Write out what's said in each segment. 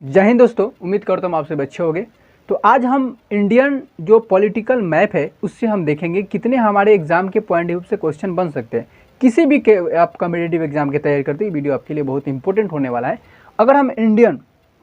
जय हिंद दोस्तों, उम्मीद करता हूँ आप सब अच्छे होंगे। तो आज हम इंडियन जो पॉलिटिकल मैप है उससे हम देखेंगे कितने हमारे एग्जाम के पॉइंट ऑफ व्यू से क्वेश्चन बन सकते हैं। किसी भी के आप कॉम्पिटिटिव एग्जाम की तैयारी करते हैं, वीडियो आपके लिए बहुत इंपॉर्टेंट होने वाला है। अगर हम इंडियन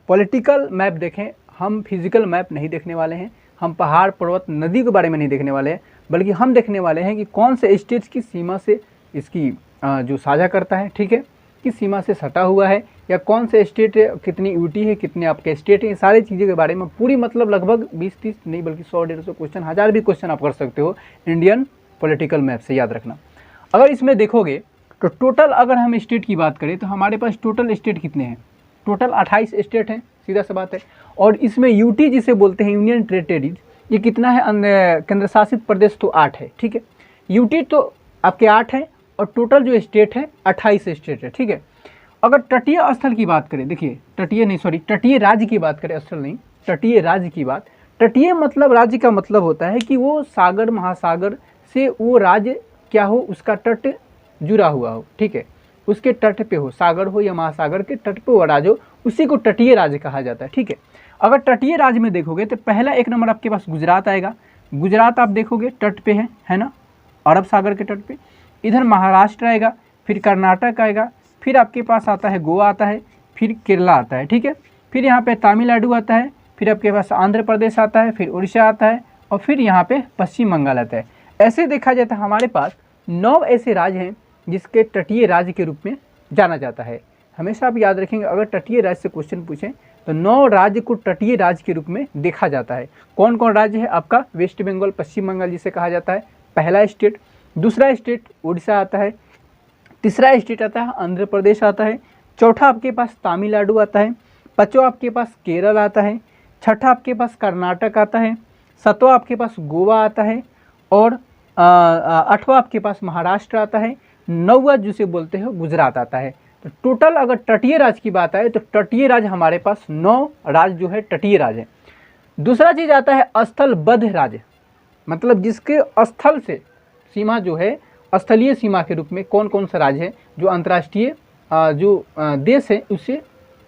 पॉलिटिकल मैप देखें, हम फिजिकल मैप नहीं देखने वाले हैं, हम पहाड़ पर्वत नदी के बारे में नहीं देखने वाले हैं, बल्कि हम देखने वाले हैं कि कौन से स्टेट्स की सीमा से इसकी जो साझा करता है, ठीक है, किस सीमा से सटा हुआ है, या कौन से स्टेट कितनी यूटी है, कितने आपके स्टेट हैं, सारी चीज़ों के बारे में पूरी मतलब लगभग 20-30 नहीं बल्कि 100-150 क्वेश्चन, 1000 भी क्वेश्चन आप कर सकते हो इंडियन पॉलिटिकल मैप से, याद रखना। अगर इसमें देखोगे तो टोटल अगर हम स्टेट की बात करें तो हमारे पास टोटल स्टेट कितने हैं? टोटल 28 स्टेट हैं, सीधा सा बात है। और इसमें यूटी जिसे बोलते हैं यूनियन टेरिटरीज, ये कितना है? केंद्र शासित प्रदेश तो 8 है, ठीक है। यूटी तो आपके 8 हैं और टोटल जो स्टेट है 28 स्टेट है, ठीक है। अगर तटीय स्थल की बात करें, देखिए तटीय राज्य की बात करें, स्थल नहीं, तटीय राज्य की बात। तटीय मतलब राज्य का मतलब होता है कि वो सागर महासागर से वो राज्य क्या हो, उसका तट जुड़ा हुआ हो, ठीक है, उसके तट पे हो, सागर हो या महासागर के तट पे वो राज्य हो, उसी को तटीय राज्य कहा जाता है, ठीक है। अगर तटीय राज्य में देखोगे तो पहला एक नंबर आपके पास गुजरात आएगा। गुजरात आप देखोगे तट पे है ना, अरब सागर के तट पे। इधर महाराष्ट्र आएगा, फिर कर्नाटक आएगा, फिर आपके पास आता है गोवा आता है, फिर केरला आता है, ठीक है। फिर यहाँ पे तमिलनाडु आता है, फिर आपके पास आंध्र प्रदेश आता है, फिर उड़ीसा आता है, और फिर यहाँ पे पश्चिम बंगाल आता है। ऐसे देखा जाए तो हमारे पास 9 ऐसे राज्य हैं जिसके तटीय राज्य के रूप में जाना जाता है। हमेशा आप याद रखेंगे, अगर तटीय राज्य से क्वेश्चन पूछें तो 9 राज्य को तटीय राज्य के रूप में देखा जाता है। कौन कौन राज्य है आपका? वेस्ट बंगाल, पश्चिम बंगाल जिसे कहा जाता है, पहला स्टेट। दूसरा स्टेट उड़ीसा आता है। तीसरा स्टेट आता है आंध्र प्रदेश आता है। चौथा आपके पास तमिलनाडु आता है। पांचवा आपके पास केरल आता है। छठा आपके पास कर्नाटक आता है। सातवां आपके पास गोवा आता है। और आठवां आपके पास महाराष्ट्र आता है। नौवां जिसे बोलते हैं गुजरात आता है। तो टोटल अगर तटीय राज्य की बात आए तो तटीय राज्य हमारे पास 9 राज्य जो है तटीय राज्य है। दूसरा चीज़ आता है स्थलबद्ध राज्य, मतलब जिसके स्थल से सीमा जो है, स्थलीय सीमा के रूप में कौन कौन सा राज्य है जो अंतर्राष्ट्रीय जो देश है उससे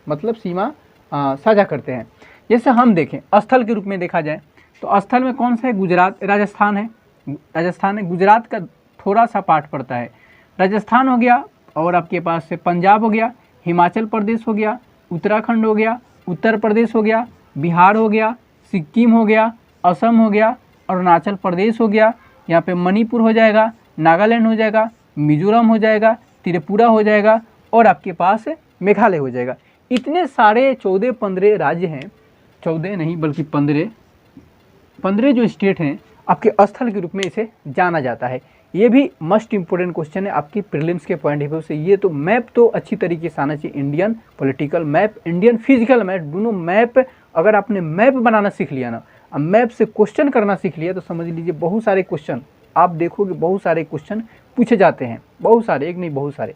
मतलब सीमा साझा करते हैं। जैसे हम देखें स्थल के रूप में देखा जाए तो स्थल में कौन सा है? गुजरात, राजस्थान है। गुजरात का थोड़ा सा पार्ट पड़ता है, राजस्थान हो गया, और आपके पास से पंजाब हो गया, हिमाचल प्रदेश हो गया, उत्तराखंड हो गया, उत्तर प्रदेश हो गया, बिहार हो गया, सिक्किम हो गया, असम हो गया, अरुणाचल प्रदेश हो गया, यहाँ पे मणिपुर हो जाएगा, नागालैंड हो जाएगा, मिजोरम हो जाएगा, त्रिपुरा हो जाएगा, और आपके पास मेघालय हो जाएगा। इतने सारे 14-15 राज्य हैं, 14 नहीं बल्कि 15 जो स्टेट हैं आपके स्थल के रूप में इसे जाना जाता है। ये भी मस्ट इंपॉर्टेंट क्वेश्चन है आपकी प्रीलिम्स के पॉइंट ऑफ व्यू से। ये तो मैप तो अच्छी तरीके से आना चाहिए, Indian political map, Indian physical map, दोनों मैप। अगर आपने मैप बनाना सीख लिया ना, अब मैप से क्वेश्चन करना सीख लिया, तो समझ लीजिए बहुत सारे क्वेश्चन आप देखोगे, बहुत सारे क्वेश्चन पूछे जाते हैं, बहुत सारे, एक नहीं बहुत सारे।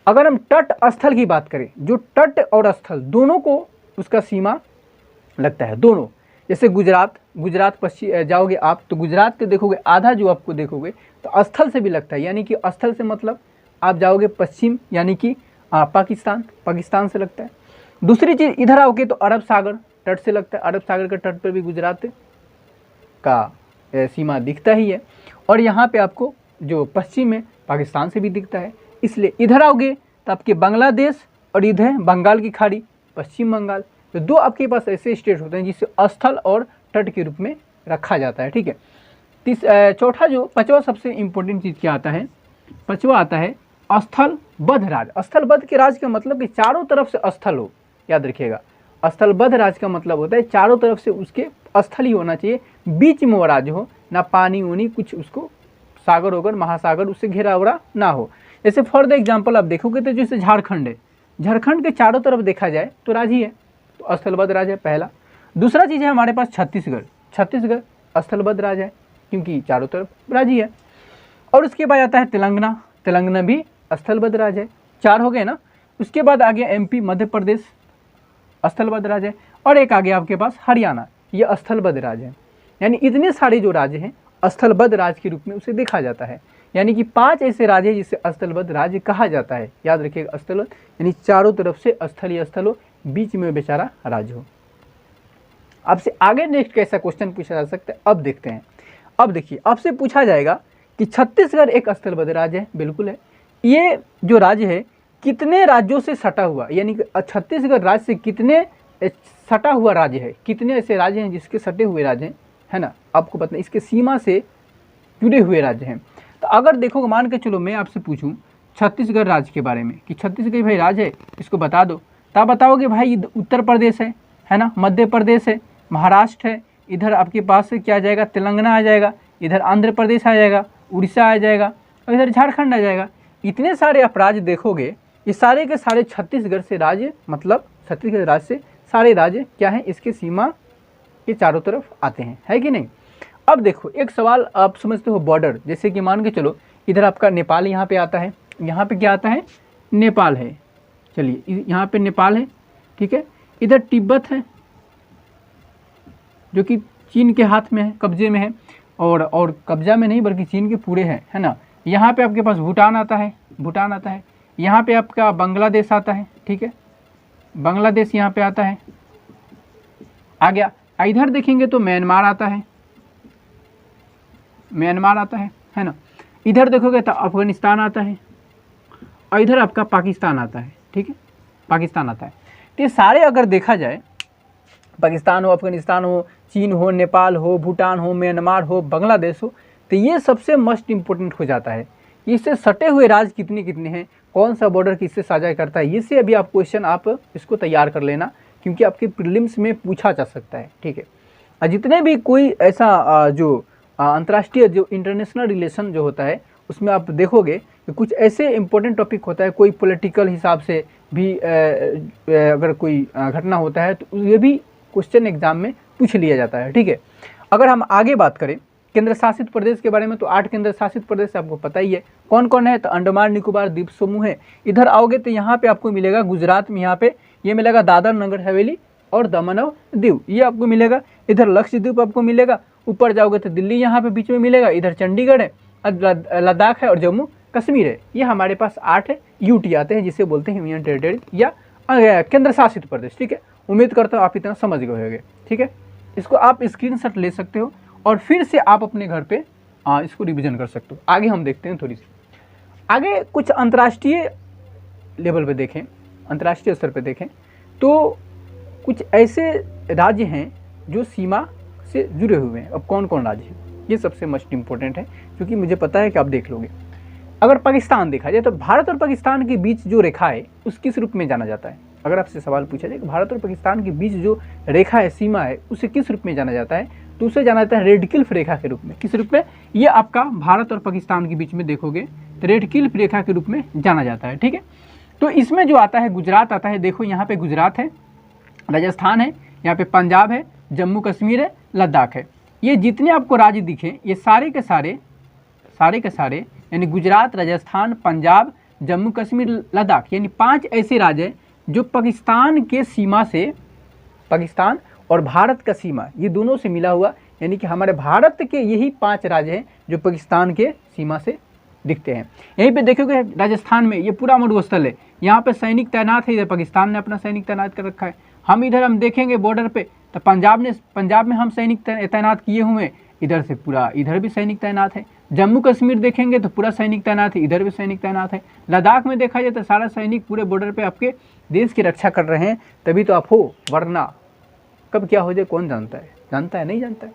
अगर हम तट स्थल की बात करें, जो तट और स्थल दोनों को उसका सीमा लगता है, दोनों। जैसे गुजरात पश्चिम जाओगे आप तो गुजरात के देखोगे आधा जो आपको देखोगे तो स्थल से भी लगता है, यानी कि स्थल से मतलब आप जाओगे पश्चिम, यानी कि पाकिस्तान से लगता है। दूसरी चीज़ इधर आओगे तो अरब सागर तट से लगता है, अरब सागर के तट पर भी गुजरात का सीमा दिखता ही है। और यहाँ पे आपको जो पश्चिम में पाकिस्तान से भी दिखता है। इसलिए इधर आओगे तो आपके बांग्लादेश और इधर बंगाल की खाड़ी, पश्चिम बंगाल। तो 2 आपके पास ऐसे स्टेट होते हैं जिसे स्थल और तट के रूप में रखा जाता है, ठीक है। चौथा जो पांचवा सबसे इम्पोर्टेंट चीज़ क्या आता है? पांचवा आता है स्थलबद्ध राज्य। स्थलबद्ध के राज्य का मतलब कि चारों तरफ से स्थल हो, याद रखिएगा। स्थलबद्ध राज्य का मतलब होता है चारों तरफ से उसके स्थल ही होना चाहिए, बीच में वो राज्य हो, ना पानी वानी कुछ उसको सागर होकर महासागर उससे घेरा हुआ ना हो। जैसे फॉर द एग्जांपल आप देखोगे तो जैसे झारखंड है, झारखंड के चारों तरफ देखा जाए तो राज्य ही है, तो स्थलबद्ध राज्य है पहला। दूसरा चीज़ है हमारे पास छत्तीसगढ़ स्थलबद्ध राज्य है क्योंकि चारों तरफ राज्य है। और उसके बाद आता है तेलंगाना भी स्थलबद्ध राज्य है। 4 हो गए ना। उसके बाद आ गया एमपी, मध्य प्रदेश स्थलबद्ध राज्य है। और एक आ गया आपके पास हरियाणा, ये स्थलबद्ध राज्य है। यानी इतने सारे जो राज्य हैं स्थलबद्ध राज्य के रूप में उसे देखा जाता है। यानी कि 5 ऐसे राज्य जिसे स्थलबद्ध राज्य कहा जाता है, याद रखिएगा। स्थलबद्ध यानी चारों तरफ से स्थल ही स्थल हो, बीच में बेचारा राज्य हो। आपसे आगे नेक्स्ट कैसा क्वेश्चन पूछा जा सकता है, अब देखते हैं। अब देखिए, आपसे पूछा जाएगा कि छत्तीसगढ़ एक स्थलबद्ध राज्य है, बिल्कुल है। ये जो राज्य है कितने राज्यों से सटा हुआ, यानी कि छत्तीसगढ़ राज्य से कितने सटा हुआ राज्य है, कितने ऐसे राज्य हैं जिसके सटे हुए राज्य हैं, है ना, आपको पता है, इसके सीमा से जुड़े हुए राज्य हैं। तो अगर देखो, मान के चलो मैं आपसे पूछूं छत्तीसगढ़ राज्य के बारे में कि छत्तीसगढ़ भाई राज्य है, इसको बता दो, तो आप बताओगे भाई उत्तर प्रदेश है ना, मध्य प्रदेश है, महाराष्ट्र है, इधर आपके पास से क्या आ जाएगा, तेलंगाना आ जाएगा, इधर आंध्र प्रदेश आ जाएगा, उड़ीसा आ जाएगा, और इधर झारखंड आ जाएगा। इतने सारे आप राज्य देखोगे, ये सारे के सारे छत्तीसगढ़ से राज्य, मतलब छत्तीसगढ़ राज्य से सारे राज्य क्या हैं, इसके सीमा के चारों तरफ आते हैं, है कि नहीं। अब देखो एक सवाल आप समझते हो, बॉर्डर, जैसे कि मान के चलो इधर आपका नेपाल यहाँ पे आता है, यहाँ पे क्या आता है, नेपाल है, चलिए यहाँ पे नेपाल है, ठीक है, इधर तिब्बत है जो कि चीन के हाथ में है, कब्जे में है, और कब्जा में नहीं बल्कि चीन के पूरे है ना। यहाँ पे आपके पास भूटान आता है, भूटान आता है, यहाँ पे आपका बांग्लादेश आता है, ठीक है, बांग्लादेश यहाँ पे आता है, आ गया। इधर देखेंगे तो म्यांमार आता है, म्यांमार आता है ना। इधर देखोगे तो अफगानिस्तान आता है, और इधर आपका पाकिस्तान आता है, ठीक है, पाकिस्तान आता है। तो ये सारे अगर देखा जाए, पाकिस्तान हो, अफगानिस्तान हो, चीन हो, नेपाल हो, भूटान हो, म्यांमार हो, बांग्लादेश हो, तो ये सबसे मस्ट इम्पोर्टेंट हो जाता है। इससे सटे हुए राज्य कितने कितने हैं, कौन सा बॉर्डर किससे साझा करता है, इससे अभी आप क्वेश्चन आप इसको तैयार कर लेना, क्योंकि आपके प्रीलिम्स में पूछा जा सकता है, ठीक है। जितने भी कोई ऐसा जो अंतर्राष्ट्रीय जो इंटरनेशनल रिलेशन जो होता है, उसमें आप देखोगे कि कुछ ऐसे इंपॉर्टेंट टॉपिक होता है, कोई पॉलिटिकल हिसाब से भी अगर कोई घटना होता है तो ये भी क्वेश्चन एग्जाम में पूछ लिया जाता है, ठीक है। अगर हम आगे बात करें केंद्र शासित प्रदेश के बारे में, तो 8 केंद्र शासित प्रदेश आपको पता ही है कौन कौन है, तो अंडमान निकोबार द्वीप समूह है। इधर आओगे तो यहाँ पे आपको मिलेगा गुजरात में, यहाँ पे ये मिलेगा दादर नगर हवेली और दमन और दीव, ये आपको मिलेगा। इधर लक्षद्वीप आपको मिलेगा, ऊपर जाओगे तो दिल्ली यहाँ पे बीच में मिलेगा, इधर चंडीगढ़ है, लद्दाख है और जम्मू कश्मीर है। ये हमारे पास 8 यूटी आते हैं, जिसे बोलते हैं यूनियन टेरिटरी या केंद्र शासित प्रदेश, ठीक है। उम्मीद करता हूँ आप इतना समझ गए होंगे, ठीक है। इसको आप स्क्रीनशॉट ले सकते हो और फिर से आप अपने घर पे इसको रिवीजन कर सकते हो। आगे हम देखते हैं, थोड़ी सी आगे कुछ अंतर्राष्ट्रीय लेवल पे देखें, अंतर्राष्ट्रीय स्तर पे देखें तो कुछ ऐसे राज्य हैं जो सीमा से जुड़े हुए हैं। अब कौन कौन राज्य हैं, ये सबसे मोस्ट इम्पोर्टेंट है, क्योंकि मुझे पता है कि आप देख लोगे। अगर पाकिस्तान देखा जाए तो भारत और पाकिस्तान के बीच जो रेखा है उस किस रूप में जाना जाता है। अगर आपसे सवाल पूछा जाए कि भारत और पाकिस्तान के बीच जो रेखा है, सीमा है, उसे किस रूप में जाना जाता है, तो उसे जाना जाता है रेडक्लिफ रेखा के रूप में। किस रूप में, ये आपका भारत और पाकिस्तान के बीच में देखोगे तो रेडक्लिफ रेखा के रूप में जाना जाता है, ठीक है। तो इसमें जो आता है गुजरात आता है, देखो यहाँ पे गुजरात है, राजस्थान है, यहाँ पे पंजाब है, जम्मू कश्मीर है, लद्दाख है। ये जितने आपको राज्य दिखे ये सारे के सारे यानी गुजरात, राजस्थान, पंजाब, जम्मू कश्मीर, लद्दाख, यानी 5 ऐसे राज्य हैं जो पाकिस्तान के सीमा से, पाकिस्तान और भारत का सीमा ये दोनों से मिला हुआ, यानी कि हमारे भारत के यही 5 राज्य हैं जो पाकिस्तान के सीमा से दिखते हैं। यहीं पे देखोगे राजस्थान में ये पूरा मरुस्थल है, यहाँ पे सैनिक तैनात है, इधर पाकिस्तान ने अपना सैनिक तैनात कर रखा है। हम इधर हम देखेंगे बॉर्डर पे तो पंजाब में हम सैनिक तैनात किए हुए हैं, इधर से पूरा इधर भी सैनिक तैनात है। जम्मू कश्मीर देखेंगे तो पूरा सैनिक तैनात है, इधर भी सैनिक तैनात है। लद्दाख में देखा जाए तो सारा सैनिक पूरे बॉर्डर पे आपके देश की रक्षा कर रहे हैं, तभी तो आप हो, वरना कब क्या हो जाए कौन जानता है, नहीं जानता है।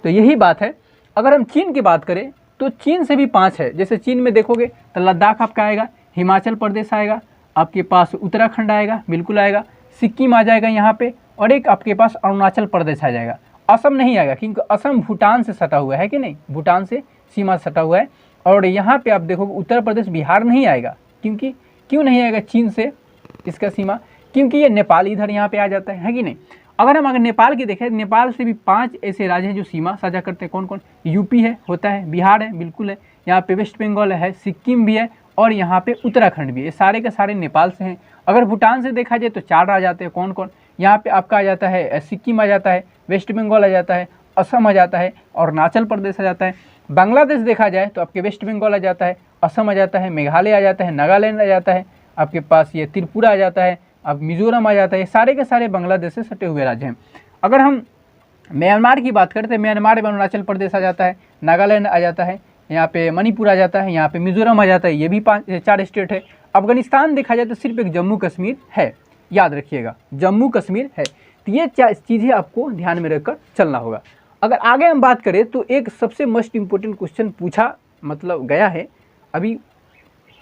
तो यही बात है। अगर हम चीन की बात करें तो चीन से भी 5 है, जैसे चीन में देखोगे तो लद्दाख आपका आएगा, हिमाचल प्रदेश आएगा, आपके पास उत्तराखंड आएगा, बिल्कुल आएगा, सिक्किम आ जाएगा यहाँ पे, और एक आपके पास अरुणाचल प्रदेश आ जाएगा। असम नहीं आएगा क्योंकि असम भूटान से सटा हुआ है कि नहीं, भूटान से सीमा सटा हुआ है। और यहाँ पे आप देखोगे उत्तर प्रदेश, बिहार नहीं आएगा, क्योंकि क्यों नहीं आएगा चीन से इसका सीमा, क्योंकि ये नेपाल इधर यहाँ पे आ जाता है कि नहीं। अगर नेपाल की देखें, नेपाल से भी 5 ऐसे राज्य हैं जो सीमा साझा करते हैं। कौन कौन, यूपी है, होता है, बिहार है, बिल्कुल है, यहाँ पे वेस्ट बंगाल है, सिक्किम भी है, और यहाँ पे उत्तराखंड भी है। ये सारे के सारे नेपाल से हैं। अगर भूटान से देखा जाए तो 4 आ जाते हैं। कौन कौन, यहाँ पे आपका आ जाता है सिक्किम आ जाता है, वेस्ट बंगाल आ जाता है, असम आ जाता है, और अरुणाचल प्रदेश आ जाता है। बांग्लादेश देखा जाए तो आपके वेस्ट बंगाल आ जाता है, असम आ जाता है, मेघालय आ जाता है, नागालैंड आ जाता है, आपके पास ये त्रिपुरा आ जाता है, अब मिजोरम आ जाता है, सारे के सारे बांग्लादेश से सटे हुए राज्य हैं। अगर हम म्यांमार की बात करते हैं, म्यांमार में अरुणाचल प्रदेश आ जाता है, नागालैंड आ जाता है, यहाँ पे मणिपुर आ जाता है, यहाँ पे मिजोरम आ जाता है, ये भी 4 स्टेट है। अफगानिस्तान देखा जाए तो सिर्फ एक जम्मू कश्मीर है, याद रखिएगा जम्मू कश्मीर है। तो ये चीज़ें आपको ध्यान में रखकर चलना होगा। अगर आगे हम बात करें तो एक सबसे मोस्ट इम्पोर्टेंट क्वेश्चन पूछा मतलब गया है, अभी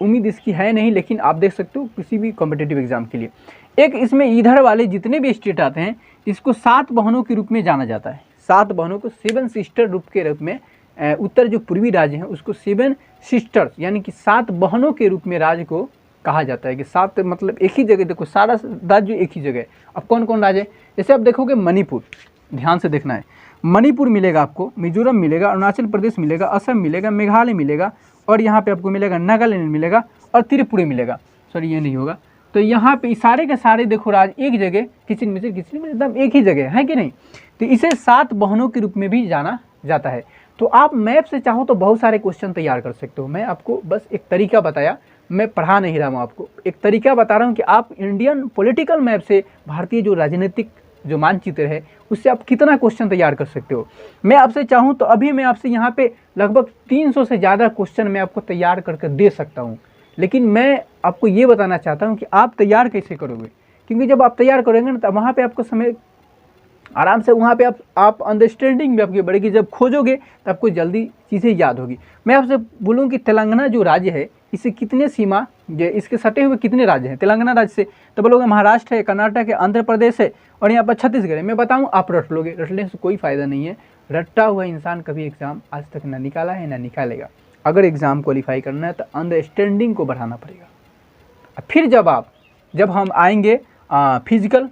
उम्मीद इसकी है नहीं, लेकिन आप देख सकते हो किसी भी कॉम्पिटिटिव एग्जाम के लिए। एक इसमें इधर वाले जितने भी स्टेट आते हैं इसको 7 बहनों के रूप में जाना जाता है। 7 बहनों को 7 सिस्टर रूप के रूप में, उत्तर जो पूर्वी राज्य हैं उसको 7 सिस्टर्स यानी कि 7 बहनों के रूप में राज्य को कहा जाता है कि 7 मतलब एक ही जगह, देखो सारा राज्य एक ही जगह है। अब कौन कौन राज्य है, जैसे आप देखोगे मणिपुर, ध्यान से देखना है, मणिपुर मिलेगा आपको, मिजोरम मिलेगा, अरुणाचल प्रदेश मिलेगा, असम मिलेगा, मेघालय मिलेगा, और यहाँ पे आपको मिलेगा नागालैंड मिलेगा और त्रिपुरा मिलेगा। सॉरी ये नहीं होगा। तो यहाँ पे सारे के सारे देखो राज्य एक जगह, किसी में एकदम एक ही जगह है कि नहीं। तो इसे 7 बहनों के रूप में भी जाना जाता है। तो आप मैप से चाहो तो बहुत सारे क्वेश्चन तैयार कर सकते हो। मैं आपको बस एक तरीका बताया, मैं पढ़ा नहीं रहा हूँ आपको, एक तरीका बता रहा हूँ कि आप इंडियन पॉलिटिकल मैप से, भारतीय जो राजनीतिक जो मानचित्र है उससे आप कितना क्वेश्चन तैयार कर सकते हो। मैं आपसे चाहूँ तो अभी मैं आपसे यहाँ पे लगभग 300 से ज़्यादा क्वेश्चन मैं आपको तैयार करके दे सकता हूँ, लेकिन मैं आपको ये बताना चाहता हूँ कि आप तैयार कैसे करोगे, क्योंकि जब आप तैयार करोगे ना तो वहाँ पे आपको समय आराम से, वहाँ पे आप अंडरस्टैंडिंग भी आपकी बढ़ेगी। जब खोजोगे तो आपको जल्दी चीज़ें याद होगी। मैं आपसे बोलूँ कि तेलंगाना जो राज्य है इससे कितने सीमा, इसके सटे हुए कितने राज्य हैं तेलंगाना राज्य से, तो बोलोगे महाराष्ट्र है, कर्नाटक है, आंध्र प्रदेश है और यहाँ पर छत्तीसगढ़ है। मैं बताऊँ आप रट लोगे, रटने से कोई फ़ायदा नहीं है। रट्टा हुआ इंसान कभी एग्ज़ाम आज तक ना निकाला है ना निकालेगा। अगर एग्ज़ाम क्वालिफाई करना है तो अंडरस्टैंडिंग को बढ़ाना पड़ेगा। फिर जब हम आएंगे फिजिकल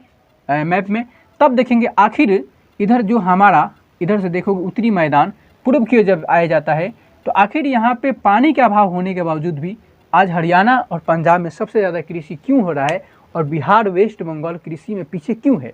मैप में, तब देखेंगे आखिर इधर जो हमारा, इधर से देखोगे उत्तरी मैदान पूर्व की ओर जब आया जाता है तो आखिर यहाँ पे पानी का अभाव होने के बावजूद भी आज हरियाणा और पंजाब में सबसे ज़्यादा कृषि क्यों हो रहा है और बिहार वेस्ट बंगाल कृषि में पीछे क्यों है,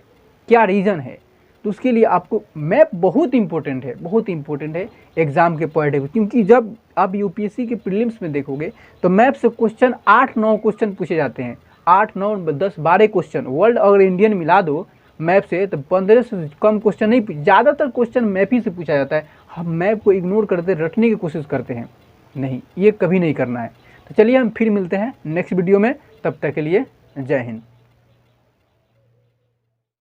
क्या रीज़न है। तो उसके लिए आपको मैप बहुत इंपॉर्टेंट है, बहुत इंपॉर्टेंट है एग्ज़ाम के पॉइंट ऑफ व्यू। क्योंकि जब आप यूपीएससी के प्रीलिम्स में देखोगे तो मैप से क्वेश्चन 8-9 क्वेश्चन पूछे जाते हैं, 8, 9, 10, 12 क्वेश्चन। वर्ल्ड और इंडियन मिला दो मैप से तो 15 से कम क्वेश्चन नहीं, ज़्यादातर क्वेश्चन मैप ही से पूछा जाता है। हम मैप को इग्नोर करते, रटने की कोशिश करते हैं, नहीं, ये कभी नहीं करना है। तो चलिए हम फिर मिलते हैं नेक्स्ट वीडियो में, तब तक के लिए जय हिंद।